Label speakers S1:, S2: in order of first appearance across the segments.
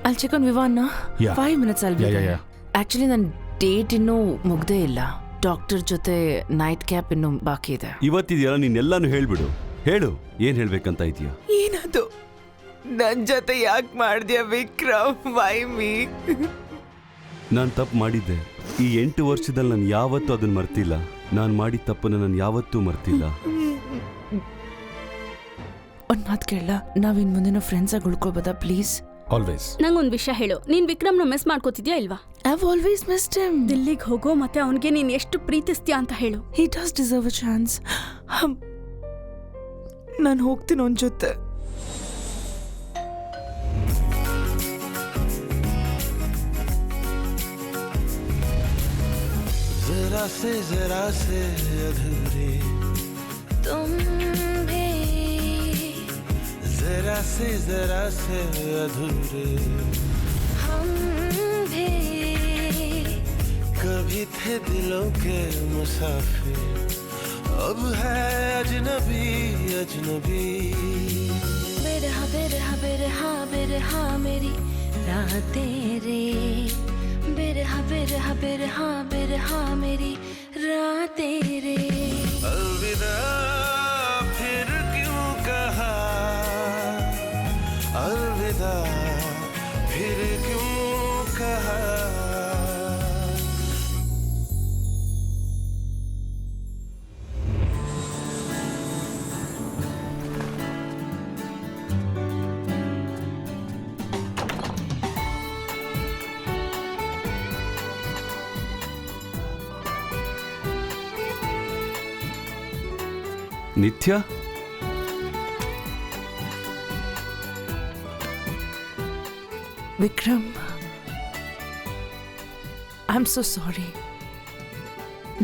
S1: I'll check on Vivan na.
S2: Yeah.
S1: 5 minutes I'll be
S2: Yeah,
S1: there.
S2: yeah.
S1: Actually ನನ್ನ date ಇನ್ನೂ ಮುಗ್ದೇ ಇಲ್ಲ. Doctor ಜೊತೆ night cap ಇನ್ನೂ ಬಾಕಿ ಇದೆ.
S3: ಇವತ್ತಿದೆಯಲ್ಲ ನೀನೆಲ್ಲಾನು ಹೇಳ್ಬಿಡು. ಹೇಳು ಏನ್ ಹೇಳ್ಬೇಕಂತ ಇದೆಯಾ?
S1: ಏನದು? ನನ್ ಜೊತೆ ಯಾಕೆ ಮಾಡ್ದ್ಯಾ ವಿಕ್ರಮ್? Y me?
S3: ನಾನು ತಪ್ಪು ಮಾಡಿದ್ದೆ. ಈ 8 ವರ್ಷದಲ್ಲಿ ನಾನು ಯಾವತ್ತೂ ಅದನ್ನ ಮರ್ತಿಲ್ಲ. ನಾನು ಮಾಡಿದ ತಪ್ಪನ್ನ ನಾನು ಯಾವತ್ತೂ ಮರ್ತಿಲ್ಲ.
S1: ಒಂದ್ ಮಾತು ಕೇಳಲ್ಲ, ನಾವಿನ್ ಮುಂದಿನ ಫ್ರೆಂಡ್ಸ್ ಆಗಿ ಉಳ್ಕೋಬೋದಾ ಪ್ಲೀಸ್?
S2: ಆಲ್ವೇಸ್.
S4: ನಂಗೊಂದು ವಿಷಯ ಹೇಳು, ನೀನ್ ವಿಕ್ರಮ್ನ ಮಿಸ್ ಮಾಡ್ಕೋತಿದ್ಯಾ ಇಲ್ವಾ?
S1: I've always missed him.
S4: ದಿಲ್ಲಿಗೆ ಹೋಗೋ ಮತ್ತೆ ಅವನಿಗೆ ನೀನ್ ಎಷ್ಟು ಪ್ರೀತಿಸ್ತೀಯ ಅಂತ ಹೇಳು.
S1: He does deserve a chance. ನಾನು ಹೋಗ್ತೀನಿ ಅವನ ಜೊತೆ.
S5: जरा से अधूरे तुम भी जरा से अधूरे हम भी कभी थे दिलों के मुसाफिर अब है अजनबी अजनबी बिरहा बिरहा बिरहा बिरहा मेरी रातें रे बिरहा बिरहा बिरहा बिरहा मेरी रातें रे अलविदा फिर क्यों कहा अलविदा फिर क्यों कहा
S3: Nitya,
S1: Vikram, I am so sorry.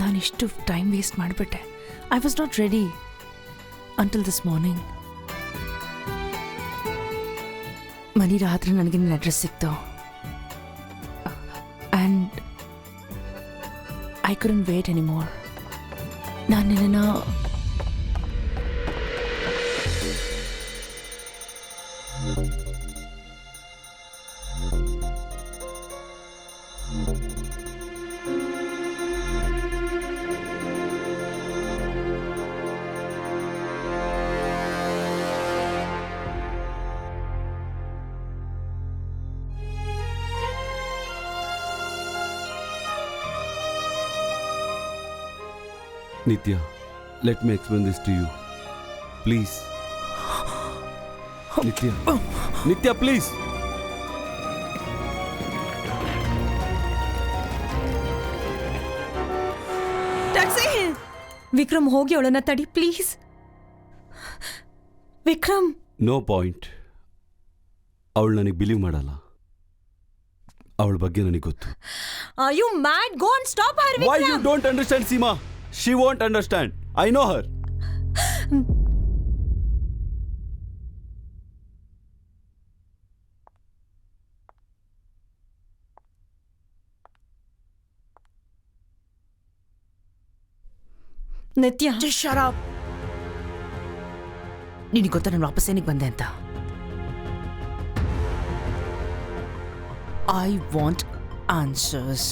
S1: ನಾನಿಷ್ಟು ಟೈಮ್ ವೇಸ್ಟ್ ಮಾಡಿಬಿಟ್ಟೆ. I was not ready until this morning. ಮನಿ ರಾತ್ರಿ ನನಗೆ ನಿನ್ನ ಅಡ್ರೆಸ್ ಸಿಕ್ತು and I couldn't wait anymore. ನಾನು ನಿನ್ನನ್ನು
S3: Nitya, let me explain this to you. Please. Nitya. Nitya, please.
S1: Taxi.
S6: Vikram ಹೋಗಿ ಅವಳನ್ನ ತಡಿ ಪ್ಲೀಸ್. ವಿಕ್ರಮ್.
S3: No point. ಅವಳು ನನಗೆ ಬಿಲೀವ್ ಮಾಡಲ್ಲ. ಅವಳ ಬಗ್ಗೆ ನನಗೆ ಗೊತ್ತು.
S6: Are you mad? Go and stop her, Vikram.
S3: Why you don't understand, Seema? She won't understand. I know her.
S6: ನಿತ್ಯ.
S1: Just shut up. ನಿನಗೆ ಗೊತ್ತಾ ನಾನು ವಾಪಸ್ ಏನಿಗೆ ಬಂದೆ ಅಂತ? I want answers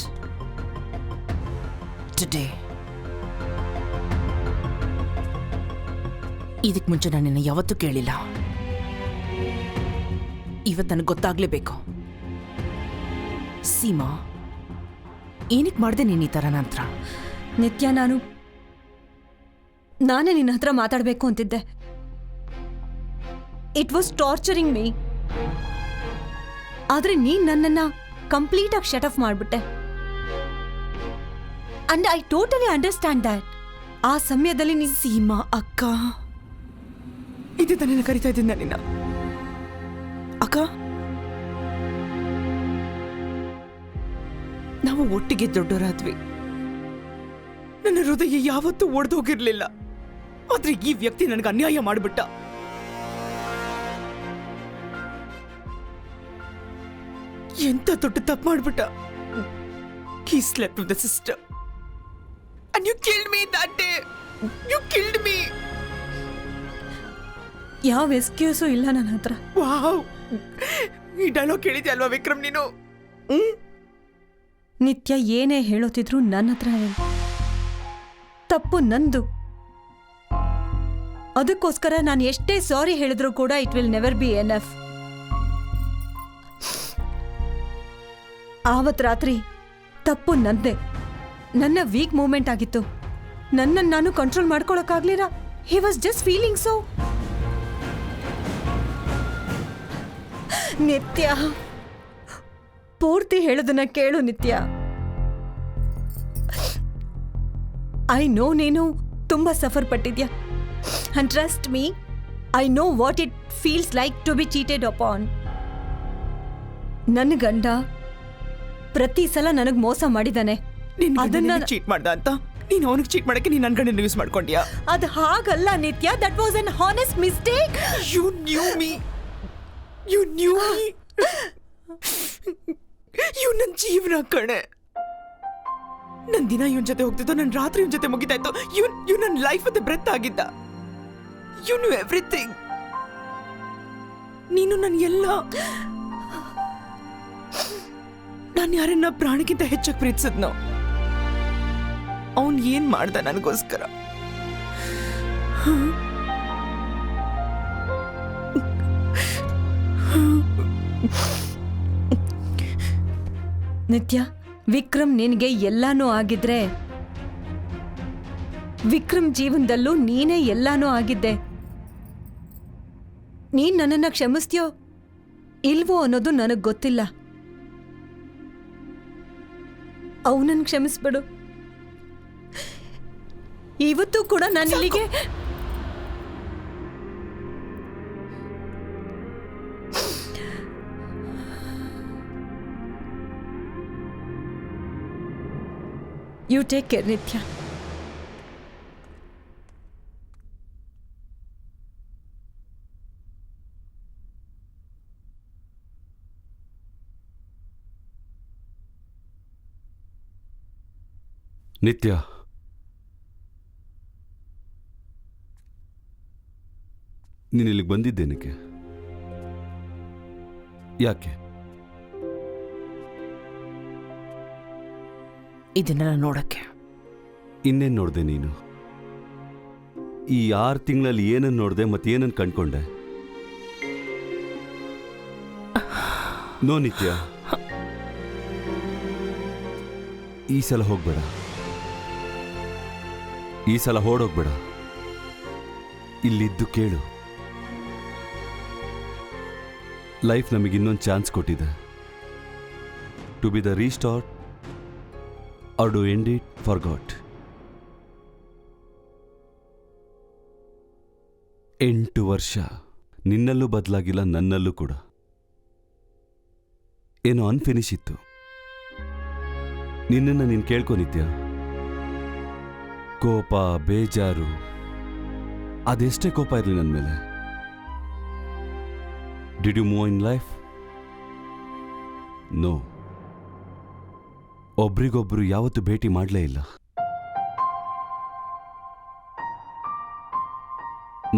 S1: today. ಇದಕ್ಕೆ ಮುಂಚೆ ನಾನು ನಿನ್ನ ಯಾವತ್ತೂ ಕೇಳಿಲ್ಲ. ಇವತ್ತು ನನಗೆ ಗೊತ್ತಾಗ್ಲೇಬೇಕು. ಸೀಮಾ, ಏನಕ್ಕೆ ಮಾಡಿದೆ ನೀನು ಈ ಥರ ನಂತರ?
S6: ನಿತ್ಯ, ನಾನೇ ನಿನ್ನ ಹತ್ರ ಮಾತಾಡಬೇಕು ಅಂತಿದ್ದೆ. It was torturing me. ಆದ್ರೆ ನೀನ್ ನನ್ನನ್ನ ಕಂಪ್ಲೀಟ್ ಆಗಿ ಶಟ್ ಆಫ್ ಮಾಡ್ಬಿಟ್ಟೆ. And I totally understand that. ಆ ಸಮಯದಲ್ಲಿ ನೀನ್
S1: ಸೀಮಾ ಅಕ್ಕ, ಇದೇ ತಾನೇ ಕರಿತಾ ಇದ್ದೀನಿ ನಿನ್ನ ಅಕ್ಕ. ನಾವು ಒಟ್ಟಿಗೆ ದೊಡ್ಡವರಾದ್ವಿ. ನನ್ನ ಹೃದಯ ಯಾವತ್ತೂ ಒಡೆದೋಗಿರ್ಲಿಲ್ಲ. ಆದ್ರೆ ಈ ವ್ಯಕ್ತಿ ನನಗೆ ಅನ್ಯಾಯ ಮಾಡಿಬಿಟ್ಟ. ಎಂತ ದೊಡ್ಡ ತಪ್ಪು ಮಾಡ್ಬಿಟ್ಟ. He slept with the sister. And you killed me that day. You killed me.
S6: ಯಾವ ಎಕ್ಸ್ಕ್ಯೂಸು ಇಲ್ಲ ನನ್ನ ಹತ್ರ.
S1: Wow. ಈ ಡೈಲಾಗ್ ಕೇಳಿದ್ಯಾ ಅಲ್ವಾ ವಿಕ್ರಮ್ ನೀನು?
S6: ನಿತ್ಯ ಏನೇ ಹೇಳೋತಿದ್ರು ನನ್ನ ಹತ್ರ ಹೇಳು. ತಪ್ಪು ನಂದು. ಅದಕ್ಕೋಸ್ಕರ ನಾನು ಎಷ್ಟೇ ಸಾರಿ ಹೇಳಿದ್ರು ಕೂಡ it will never be enough. ಆವತ್ ರಾತ್ರಿ ತಪ್ಪು ನಂದೇ. ನನ್ನ ವೀಕ್ ಮೂಮೆಂಟ್ ಆಗಿತ್ತು. ನನ್ನನ್ನು ನಾನು ಕಂಟ್ರೋಲ್ ಮಾಡ್ಕೊಳಕ್ಕಾಗ್ಲಿಲ್ಲ. He was just feeling so. Nitya, ಪೂರ್ತಿ ಹೇಳೋದನ್ನ ಕೇಳು ನಿತ್ಯ. ಐ ನೋ ನೀನು ತುಂಬಾ ಸಫರ್ ಪಟ್ಟಿದ್ಯಾ. And trust me, I know what it feels like to be cheated upon. ನನ್ನ ಗಂಡ ಪ್ರತಿ ಸಲ ನನಗ್ ಮೋಸ ಮಾಡಿದಾನೆ.
S1: ಅದನ್ನ ಚೀಟ್ ಮಾಡ್ದ ಅಂತ ನೀನು ಅವನಿಗೆ ಚೀಟ್ ಮಾಡಕ್ಕೆ ನೀನು ನನ್ನ ಗಂಡನ ಯೂಸ್ ಮಾಡ್ಕೊಂಡ್ಯಾ?
S6: ಅದು ಹಾಗಲ್ಲ Nithya. That was an honest mistake.
S1: You knew me. You knew me. ಇವ್ ನನ್ನ ಜೀವನ ಕಣೆ. ನನ್ ದಿನ ಇವನ್ ಜೊತೆ ಹೋಗ್ತಿದ್ದೋ, ನನ್ ರಾತ್ರಿ ಇವನ್ ಜೊತೆ ಮುಗಿತಾ ಇತ್ತು. ಇವ್ ನನ್ನ ಲೈಫ್ ಅದೇ ಬ್ರೆತ್ ಆಗಿದ್ದ. You knew everything. ನೀನು ನನ್ನ ಎಲ್ಲ. ನಾನು ಯಾರನ್ನ ಪ್ರಾಣಿಗಿಂತ ಹೆಚ್ಚಾಗಿ ಪ್ರೀತಿಸಿದ್ನೋ ಅವನ್ ಏನ್ ಮಾಡ್ದ ನನಗೋಸ್ಕರ?
S6: ನಿತ್ಯ, ವಿಕ್ರಮ್ ನಿನಗೆ ಎಲ್ಲಾನೂ ಆಗಿದ್ರೆ ವಿಕ್ರಮ್ ಜೀವನದಲ್ಲೂ ನೀನೇ ಎಲ್ಲಾನೂ ಆಗಿದ್ದೆ. ನೀನ್ ನನ್ನನ್ನ ಕ್ಷಮಿಸ್ತೀಯೋ ಇಲ್ವೋ ಅನ್ನೋದು ನನಗ್ ಗೊತ್ತಿಲ್ಲ. ಅವನನ್ನು ಕ್ಷಮಿಸ್ಬಿಡು. ಇವತ್ತು ಕೂಡ ನಾನು ಇಲ್ಲಿಗೆ ಯು ಟೇಕ್ ಕೇರ್ ನಿತ್ಯ.
S3: ನಿತ್ಯ, ನೀನು ಇಲ್ಲಿಗೆ ಬಂದಿದ್ದೇನಕ್ಕೆ? ಯಾಕೆ?
S1: ಇದನ್ನೆಲ್ಲ ನೋಡಕ್ಕೆ.
S3: ಇನ್ನೇನು ನೋಡಿದೆ ನೀನು? ಈ 6 ತಿಂಗಳಲ್ಲಿ ಏನನ್ನು ನೋಡಿದೆ ಮತ್ತೆ ಏನನ್ನು ಕಂಡ್ಕೊಂಡೆ? ನೋ ನಿತ್ಯ, ಈ ಸಲ ಹೋಗ್ಬೇಡ. ಈ ಸಲ ಓಡೋಗ್ಬೇಡ. ಇಲ್ಲಿದ್ದು ಕೇಳು. ಲೈಫ್ ನಮಗೆ ಇನ್ನೊಂದು ಚಾನ್ಸ್ ಕೊಟ್ಟಿದೆ. To be the restart or to end it for good. 8 ವರ್ಷ ನಿನ್ನಲ್ಲೂ ಬದಲಾಗಿಲ್ಲ, ನನ್ನಲ್ಲೂ ಕೂಡ. ಏನೋ ಅನ್ಫಿನಿಶ್ ಇತ್ತು. ನಿನ್ನನ್ನು ನೀನು ಕೇಳ್ಕೊ ನಿತ್ಯ. ಕೋಪ, ಬೇಜಾರು, ಅದೆಷ್ಟೇ ಕೋಪ ಇರಲಿ ನನ್ನ ಮೇಲೆ. Did you move in life? No. ಒಬ್ರಿಗೊಬ್ರು ಯಾವತ್ತೂ ಭೇಟಿ ಮಾಡಲೇ ಇಲ್ಲ.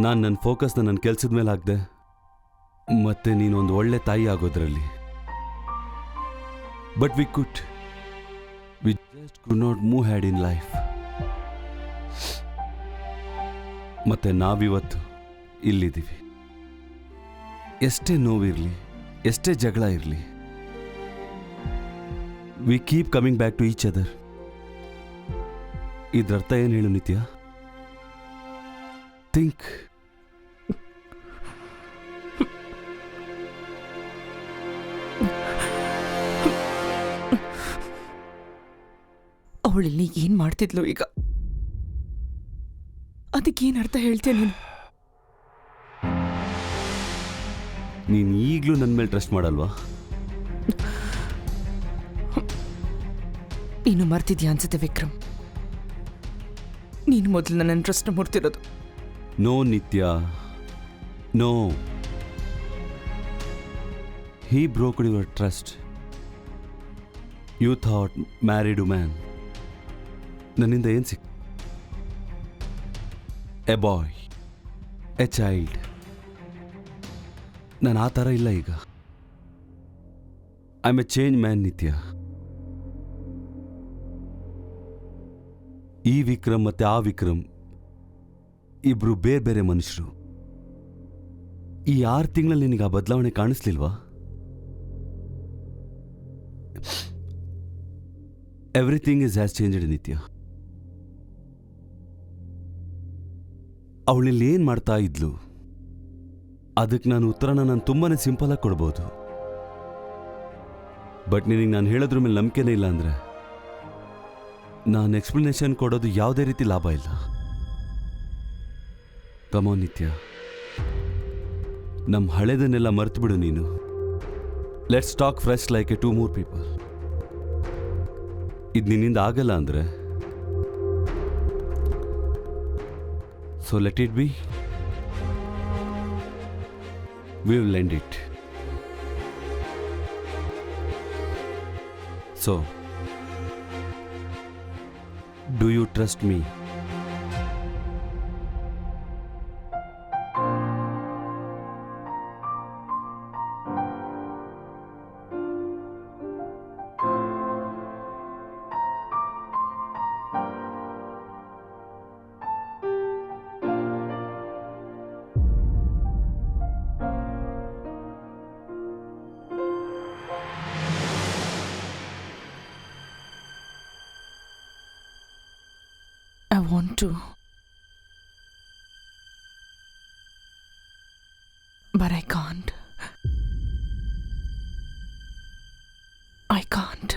S3: ನಾನು ನನ್ನ ಫೋಕಸ್ನ ನನ್ನ ಕೆಲಸದ ಮೇಲೆ ಹಾಕಿದೆ, ಮತ್ತೆ ನೀನೊಂದು ಒಳ್ಳೆ ತಾಯಿ ಆಗೋದ್ರಲ್ಲಿ. But we just could not move ahead in life. ಮತ್ತೆ ನಾವಿವತ್ತು ಇಲ್ಲಿದ್ದೀವಿ. ಎಷ್ಟೇ ನೋವಿರಲಿ, ಎಷ್ಟೇ ಜಗಳ ಇರಲಿ, we keep coming back to each other. ಇದರರ್ಥ ಏನು ಹೇಳು ನಿತ್ಯ? ಥಿಂಕ್.
S1: ಅವಳಿಲ್ಲಿ ಏನ್ ಮಾಡ್ತಿದ್ಲು ಈಗ? ಅದಕ್ಕೇನ್ ಅರ್ಥ ಹೇಳ್ತೀಯ ನೀನು?
S3: ನೀನು ಈಗಲೂ ನನ್ನ ಮೇಲೆ ಟ್ರಸ್ಟ್ ಮಾಡಲ್ವಾ?
S1: ನೀನು ಮರ್ತಿದ್ಯಾ ಅನ್ಸುತ್ತೆ ವಿಕ್ರಮ್. ನೀನು ಮೊದಲು ನನ್ನ ಟ್ರಸ್ಟ್ ಮುರ್ತಿರೋದು.
S3: ನೋ ನಿತ್ಯ, no. He broke your trust. You thought married woman. ನನ್ನಿಂದ ಏನು ಸಿಕ್? A boy, a child. ನಾನು ಆ ಥರ ಇಲ್ಲ ಈಗ. I am a change man Nitya. ಈ ವಿಕ್ರಮ್ ಮತ್ತೆ ಆ ವಿಕ್ರಮ್ ಇಬ್ರು ಬೇರೆ ಬೇರೆ ಮನುಷ್ಯರು. ಈ 6 ತಿಂಗಳಲ್ಲಿ ನಿನಗೆ ಆ ಬದಲಾವಣೆ ಕಾಣಿಸ್ಲಿಲ್ವಾ? ಎವ್ರಿಥಿಂಗ್ ಇಸ್ ಹ್ಯಾಸ್ ಚೇಂಜ್ಡ್ ನಿತ್ಯ. ಅವಳಿಲ್ಲಿ ಏನ್ ಮಾಡ್ತಾ ಇದ್ಲು ಅದಕ್ಕೆ ನಾನು ಉತ್ತರನ ನಾನು ತುಂಬಾನೇ ಸಿಂಪಲ್ ಆಗಿ ಕೊಡ್ಬೋದು. ಬಟ್ ನಿನಗೆ ನಾನು ಹೇಳೋದ್ರ ಮೇಲೆ ನಂಬಿಕೆನೇ ಇಲ್ಲ ಅಂದ್ರೆ ನಾನು ಎಕ್ಸ್ಪ್ಲನೇಷನ್ ಕೊಡೋದು ಯಾವುದೇ ರೀತಿ ಲಾಭ ಇಲ್ಲ. ಕಮಾನ್ ನಿತ್ಯ, ನಮ್ಮ ಹಳೆದನ್ನೆಲ್ಲ ಮರ್ತು ಬಿಡು ನೀನು. Let's talk fresh like A 2 more people. ಇದು ನಿನ್ನಿಂದ ಆಗಲ್ಲ ಅಂದ್ರೆ so let it be. We will end it. So do you trust me?
S1: I want to. But I can't. I can't.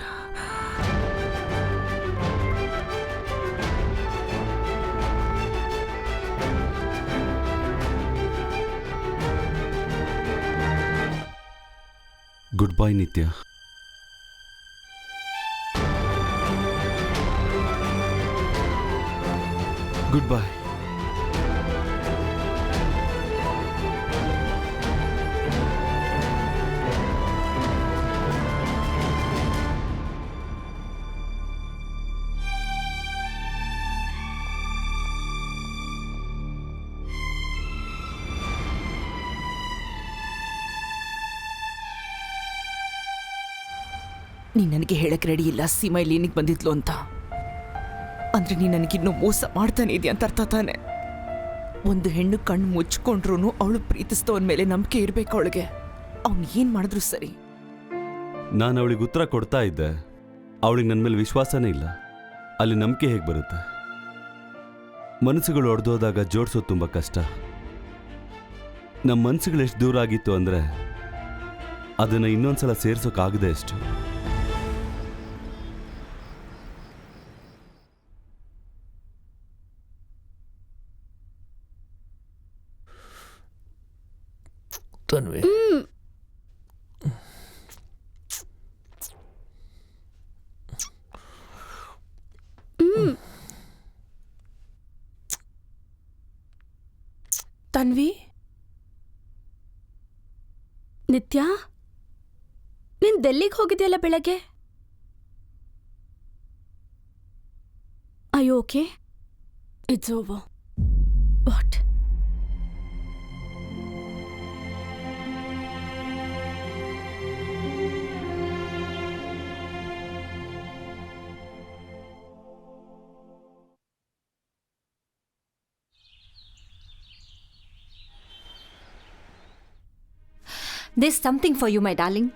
S3: Goodbye, Nitya. Goodbye.
S1: ನೀನು ನನಗೆ ಹೇಳಕ್ಕೆ ready ಇಲ್ಲ ಸೀಮಾ ಇಲ್ಲಿ ಏನಿಗೆ ಬಂದಿದ್ಲು ಅಂತ. ಅಂದ್ರೆ ನೀನು ನನಗಿನ್ನೂ ಮೋಸ ಮಾಡ್ತಾನೆ ಇದೆಯಾ ಅಂತ ಅರ್ಥ ತಾನೆ. ಒಂದು ಹೆಣ್ಣು ಕಣ್ಣು ಮುಚ್ಕೊಂಡ್ರು ಅವಳು ಪ್ರೀತಿಸ್ತವನ ಮೇಲೆ ನಂಬಿಕೆ ಇರಬೇಕು ಅವಳಿಗೆ. ಅವನು ಏನು ಮಾಡಿದ್ರು ಸರಿ.
S3: ನಾನು ಅವಳಿಗೆ ಉತ್ತರ ಕೊಡ್ತಾ ಇದ್ದೆ, ಅವಳಿಗೆ ನನ್ನ ಮೇಲೆ ವಿಶ್ವಾಸನೇ ಇಲ್ಲ. ಅಲ್ಲಿ ನಂಬಿಕೆ ಹೇಗೆ ಬರುತ್ತೆ? ಮನಸ್ಸುಗಳು ಒಡೆದೋದಾಗ ಜೋಡಿಸೋದು ತುಂಬ ಕಷ್ಟ. ನಮ್ಮ ಮನಸ್ಸುಗಳು ಎಷ್ಟು ದೂರ ಆಗಿತ್ತು ಅಂದರೆ ಅದನ್ನು ಇನ್ನೊಂದ್ಸಲ ಸೇರ್ಸೋಕ್ಕಾಗದೆ ಎಷ್ಟು.
S5: ತನ್ವಿ,
S1: ತನ್ವಿ,
S4: ನಿತ್ಯ, ನೀನ್ ಡೆಲ್ಲಿಗೆ ಹೋಗಿದ್ಯಲ್ಲ ಬೆಳಗ್ಗೆ. I okay? It's over. What?
S6: There's something for you, my darling.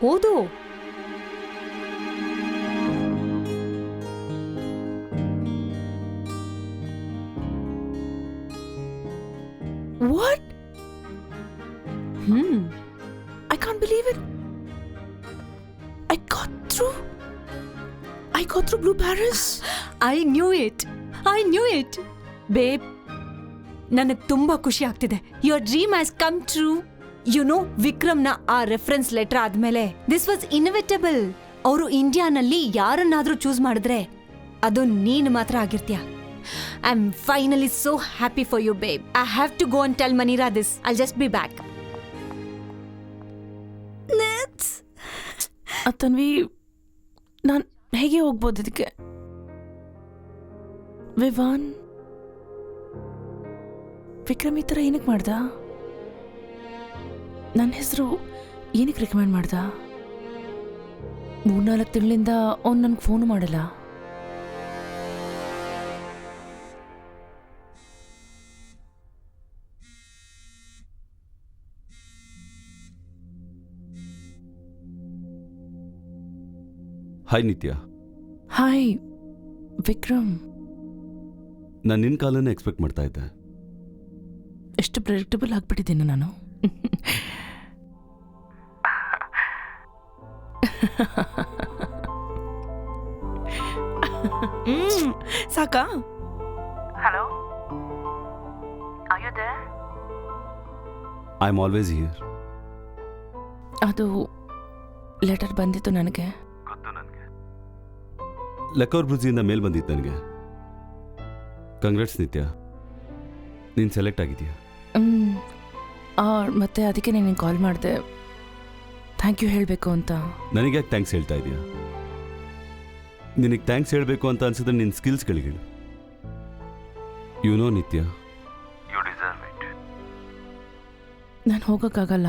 S6: ಓದು.
S1: what? I can't believe it. I got through Blue Paris.
S6: I knew it. Babe, ನನಗೆ ತುಂಬಾ ಖುಷಿ ಆಗ್ತಿದೆ. Your dream has come true. You know, ವಿಕ್ರಮ್ನ ಆ reference letter ಆದ್ಮೇಲೆ this was inevitable. ಅವರು ಇಂಡಿಯಾನಲ್ಲಿ ಯಾರನ್ನಾದ್ರೂ ಚೂಸ್ ಮಾಡಿದ್ರೆ ಅದು ನೀನು ಮಾತ್ರ ಆಗಿರ್ತೀಯ. I am finally so happy for you babe. I have to go and tell Manira this. I'll just be back.
S1: Tanvi, ನಾನು ಹೇಗೆ ಹೋಗ್ಬೋದು ಇದಕ್ಕೆ? ವಿಕ್ರಮ್ ಈ ಥರ ಏನಕ್ಕೆ ಮಾಡ್ದ? ನನ್ನ ಹೆಸರು ಏನಕ್ಕೆ ರೆಕಮೆಂಡ್ ಮಾಡ್ದ? 3-4 ತಿಂಗಳಿಂದ ಅವ್ನು ನನಗೆ ಫೋನು ಮಾಡಲ್ಲ.
S3: ಹಾಯ್ ನಿತ್ಯ.
S1: ಹಾಯ್ ವಿಕ್ರಮ್.
S3: ನಾನು ನಿನ್ನ ಕಾಲನ್ನೇ ಎಕ್ಸ್ಪೆಕ್ಟ್ ಮಾಡ್ತಾ ಇದ್ದೆ.
S1: ಎಷ್ಟು ಪ್ರೆಡಿಕ್ಟಬಲ್ ಆಗಿಬಿಟ್ಟಿದ್ದೇನೆ ನಾನು. ಸಾಕಾ? Hello,
S3: I am always here.
S1: ಅದು ಲೆಟರ್ ಬಂದಿತ್ತು ನನಗೆ.
S3: ಗೊತ್ತು ನನಗೆ. ಲಕೋರ್ ಬ್ರುಜಿಯಿಂದ ಮೇಲ್ ಬಂದಿತ್ತು ನನಗೆ. ಕಂಗ್ರಾಟ್ಸ್ ನಿತ್ಯ, ನೀನು ಸೆಲೆಕ್ಟ್ ಆಗಿದೆಯಾ?
S1: ಮತ್ತೆ ಅದಕ್ಕೆ ನಾನು ಕಾಲ್ ಮಾಡಿದೆ, ಥ್ಯಾಂಕ್ ಯು ಹೇಳಬೇಕು ಅಂತ.
S3: ನನಗೆ ಯಾಕೆ ಥ್ಯಾಂಕ್ಸ್ ಹೇಳ್ತಾ ಇದೆಯಾ? ನಿನಗೆ ಥ್ಯಾಂಕ್ಸ್ ಹೇಳಬೇಕು ಅಂತ ಅನ್ಸಿದ್ರೆ ನಿನ್ನ ಸ್ಕಿಲ್ಸ್ಗಳಿಗೆ ಹೇಳು. You know Nithya, you deserve it.
S1: ನಾನು ಹೋಗೋಕ್ಕಾಗಲ್ಲ.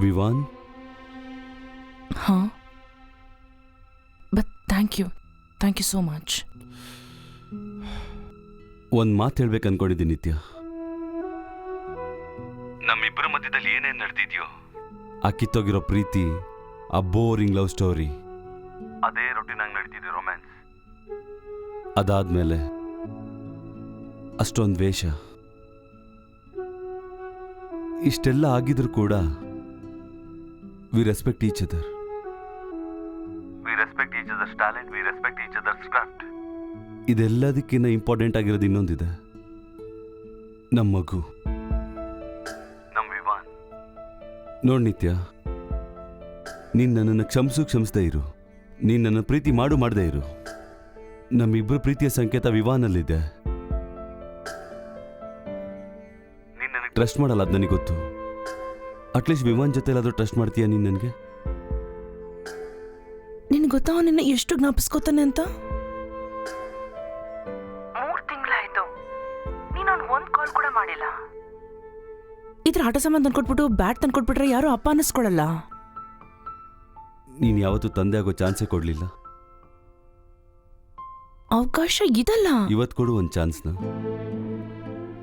S3: ವಿವಾನ್.
S1: ಹಾಂ, but thank you so much.
S3: ಒಂದು ಮಾತು ಹೇಳ್ಬೇಕು ಅನ್ಕೊಂಡಿದ್ದೀನಿ ನಿತ್ಯ. ನಮ್ಮಿಬ್ಬರ ಮಧ್ಯದಲ್ಲಿ ಏನೇನು ನಡೆದಿದ್ಯೋ, ಆ ಕಿತ್ತೋಗಿರೋ ಪ್ರೀತಿ, ಆ ಬೋರಿಂಗ್ ಲವ್ ಸ್ಟೋರಿ, ಅದೇ ರೊಟೀನಾಗಿ ನಡೀತಿದೆ ರೊಮ್ಯಾನ್ಸ್. ಅದಾದ್ಮೇಲೆ ಅಷ್ಟೊಂದು ದ್ವೇಷ. ಇಷ್ಟೆಲ್ಲ ಆಗಿದ್ರು ಕೂಡ we respect each other. We respect each other's talent, we respect each other's craft. ಇದೆಲ್ಲದಕ್ಕಿಂತ ಇಂಪಾರ್ಟೆಂಟ್ ಆಗಿರೋದು ಇನ್ನೊಂದಿದೆ, ನಮ್ಮ ಮಗು, ನಮ್ಮ ವಿವಾನ್. ನೋಡ್ ನಿತ್ಯ, ನೀನು ನನ್ನನ್ನು ಕ್ಷಮಿಸದೇ ಇರು, ನೀನು ನನ್ನ ಪ್ರೀತಿ ಮಾಡದೇ ಇರು. ನಮ್ಮಿಬ್ಬರು ಪ್ರೀತಿಯ ಸಂಕೇತ ವಿವಾನಲ್ಲಿದೆ. ನೀನು ನನಗೆ ಟ್ರಸ್ಟ್ ಮಾಡಲ್ಲ, ಅದು ನನಗೆ ಗೊತ್ತು. ಅಟ್ಲೀಸ್ಟ್ ವಿವಾನ್ ಜೊತೆಲಾದರೂ ಟ್ರಸ್ಟ್ ಮಾಡ್ತೀಯಾ ನೀನು ನನಗೆ?
S1: ನಿನಗೆ ಗೊತ್ತಾ ನಿನ್ನ ಎಷ್ಟು ಜ್ಞಾಪಿಸ್ಕೋತಾನೆ ಅಂತ? 3 ತಿಂಗಳಾಯ್ತು, ನೀನು ಒಂದು ಕಾಲ್ ಕೂಡ ಮಾಡಿಲ್ಲ. ಇದ್ರ ಆಟ ಸಾಮಾನು ತಂದ್ಕೊಟ್ಬಿಟ್ಟು ಬ್ಯಾಟ್ ತಂದ್ಕೊಟ್ಬಿಟ್ರೆ ಯಾರು ಅಪ್ಪ ಅನ್ನಿಸ್ಕೊಳ್ಳಲ್ಲ.
S3: ನೀನು ಯಾವತ್ತೂ ತಂದೆ ಆಗೋ ಚಾನ್ಸೇ ಕೊಡಲಿಲ್ಲ.
S1: ಅವಕಾಶ ಇದಲ್ಲ.
S3: ಇವತ್ತು ಕೊಡು ಒಂದು ಚಾನ್ಸ್ನ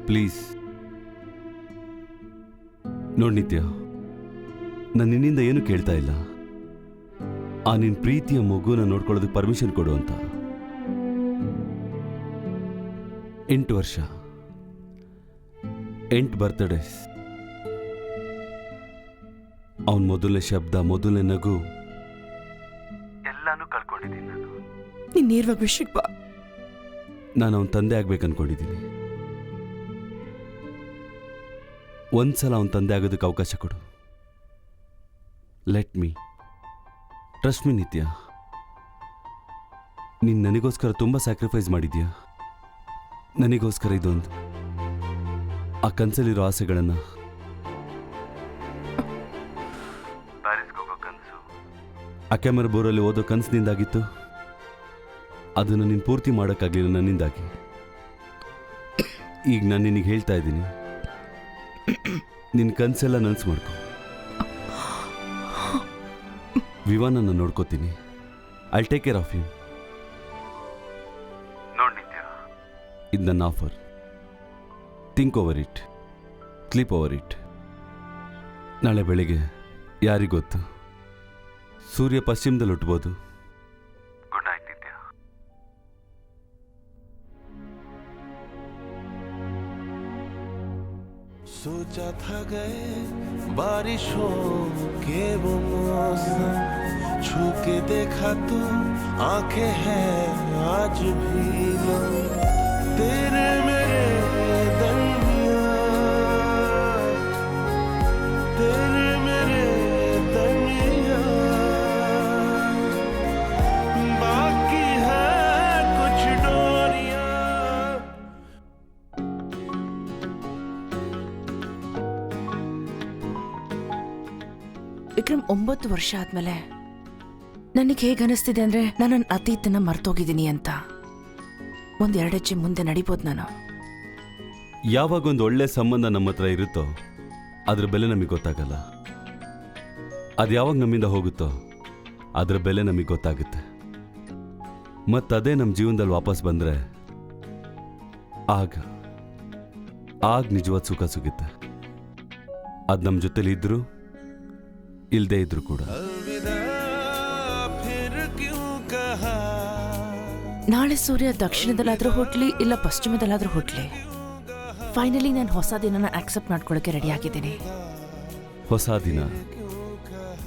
S3: ಪ್ಲೀಸ್. ನೋಡ್ ನಿತ್ಯ, ನಾನು ನಿನ್ನಿಂದ ಏನು ಕೇಳ್ತಾ ಇಲ್ಲ. ಆ ನಿನ್ನ ಪ್ರೀತಿಯ ಮಗುನ ನೋಡ್ಕೊಳ್ಳೋದಕ್ಕೆ ಪರ್ಮಿಷನ್ ಕೊಡು ಅಂತ. 8 ವರ್ಷ, 8 ಬರ್ತ್ಡೇಸ್, ಅವನ ಮೊದಲನೇ ಶಬ್ದ, ಮೊದಲನೇ ನಗು ಎಲ್ಲಾನು ಕಳ್ಕೊಂಡಿದ್ದೀನಿ ನಾನು.
S1: ನೀನು ನೇರವಾಗಿ ವಿಷಯಕ್ಕೆ ಬಾ.
S3: ನಾನು ಅವನ ತಂದೆ ಆಗ್ಬೇಕು ಅನ್ಕೊಂಡಿದ್ದೀನಿ. ಒಂದ್ಸಲ ಅವನ ತಂದೆ ಆಗೋದಕ್ಕೆ ಅವಕಾಶ ಕೊಡು. ಲೆಟ್ ಮೀ, ಟ್ರಸ್ಟ್ ಮೀ ನಿತ್ಯ. ನೀನು ನನಗೋಸ್ಕರ ತುಂಬ ಸ್ಯಾಕ್ರಿಫೈಸ್ ಮಾಡಿದ್ಯಾ. ನನಗೋಸ್ಕರ ಇದೊಂದು, ಆ ಕನಸಲ್ಲಿರೋ ಆಸೆಗಳನ್ನು, ಆ ಕ್ಯಾಮರಾ ಬೋರಲ್ಲಿ ಓದೋ ಕನಸಿನಿಂದಾಗಿತ್ತು, ಅದನ್ನು ನೀನು ಪೂರ್ತಿ ಮಾಡೋಕ್ಕಾಗಲಿಲ್ಲ ನನ್ನಿಂದಾಗಿ. ಈಗ ನಾನು ನಿನಗೆ ಹೇಳ್ತಾ ಇದ್ದೀನಿ, ನಿನ್ನ ಕನಸೆಲ್ಲ ನನಸು ಮಾಡ್ಕೊ. ವಿವಾನನ್ನು ನೋಡ್ಕೋತೀನಿ. I take care of you. ನೋಡಿ ನಿತ್ಯ, ಇದು ನನ್ನ offer. Think over it, sleep over it. ನಾಳೆ ಬೆಳಿಗ್ಗೆ ಯಾರಿಗೊತ್ತು, ಸೂರ್ಯ ಪಶ್ಚಿಮದಲ್ಲಿ ಹುಟ್ಟಬಹುದು. ಗುಡ್ ನೈಟ್ ನಿತ್ಯ.
S2: सोचा था गए बारिशों के वो मौसम, छू के देखा तो आंखें हैं आज भी नम। तेरे मेरे दरमियां, तेरे मेरे दरमियां बाकी है कुछ डोरियां।
S1: ವಿಕ್ರಮ್, 9 ವರ್ಷ ಆದ್ಮೇಲೆ ನನಗೆ ಹೇಗೆ ಅನಿಸ್ತಿದೆ ಅಂದ್ರೆ ನಾನು ನನ್ನ ಅತೀತನ ಮರ್ತೋಗಿದ್ದೀನಿ ಅಂತ. 1-2 ಹೆಜ್ಜೆ ಮುಂದೆ ನಡಿಬೋದು ನಾನು.
S3: ಯಾವಾಗೊಂದು ಒಳ್ಳೆ ಸಂಬಂಧ ನಮ್ಮ ಹತ್ರ ಇರುತ್ತೋ ಅದ್ರ ಬೆಲೆ ನಮಗೆ ಗೊತ್ತಾಗಲ್ಲ. ಅದು ಯಾವಾಗ ನಮ್ಮಿಂದ ಹೋಗುತ್ತೋ ಅದರ ಬೆಲೆ ನಮಗೆ ಗೊತ್ತಾಗುತ್ತೆ. ಮತ್ತದೇ ನಮ್ಮ ಜೀವನದಲ್ಲಿ ವಾಪಸ್ ಬಂದರೆ ಆಗ ನಿಜವಾದ ಸುಖ ಸಿಗುತ್ತೆ. ಅದು ನಮ್ಮ ಜೊತೆಲಿ ಇದ್ದರೂ ಇಲ್ಲದೇ ಇದ್ರೂ ಕೂಡ.
S2: अलविदा फिर क्यों कहा
S1: ನಾಳೆ ಸೂರ್ಯ ದಕ್ಷಿಣದಲ್ಲಾದ್ರೂ ಹುಟ್ಲಿ ಇಲ್ಲ ಪಶ್ಚಿಮದಲ್ಲಾದ್ರೂ ಹುಟ್ಲಿ, ಫೈನಲಿ ನಾನು ಹೊಸ ದಿನನ ಆಕ್ಸೆಪ್ಟ್ ಮಾಡ್ಕೊಳ್ಳೋಕೆ ರೆಡಿ ಆಗಿದ್ದೀನಿ.
S3: ಹೊಸ ದಿನ,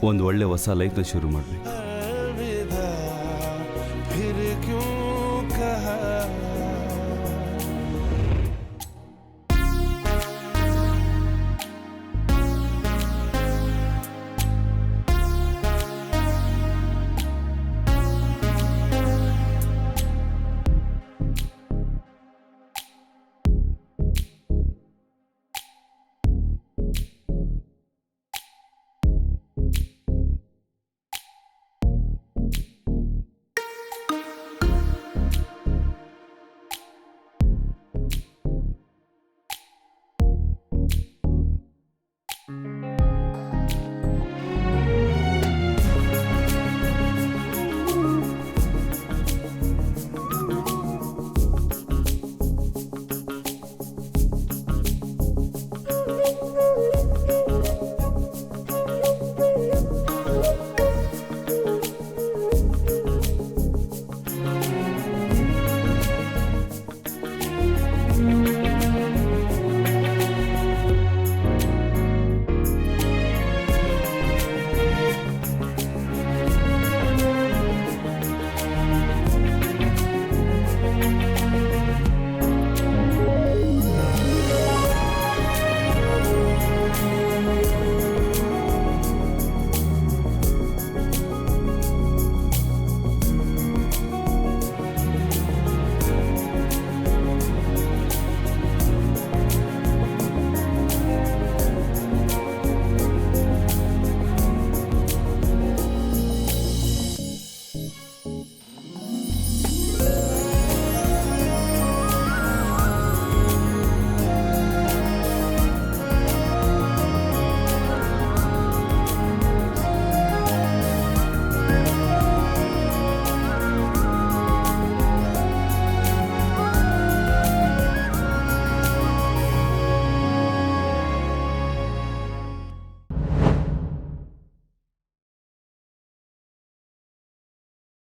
S3: ಒಂದು ಒಳ್ಳೆ ಹೊಸ ಲೈಫ್ನ ಶುರು ಮಾಡಬೇಕು.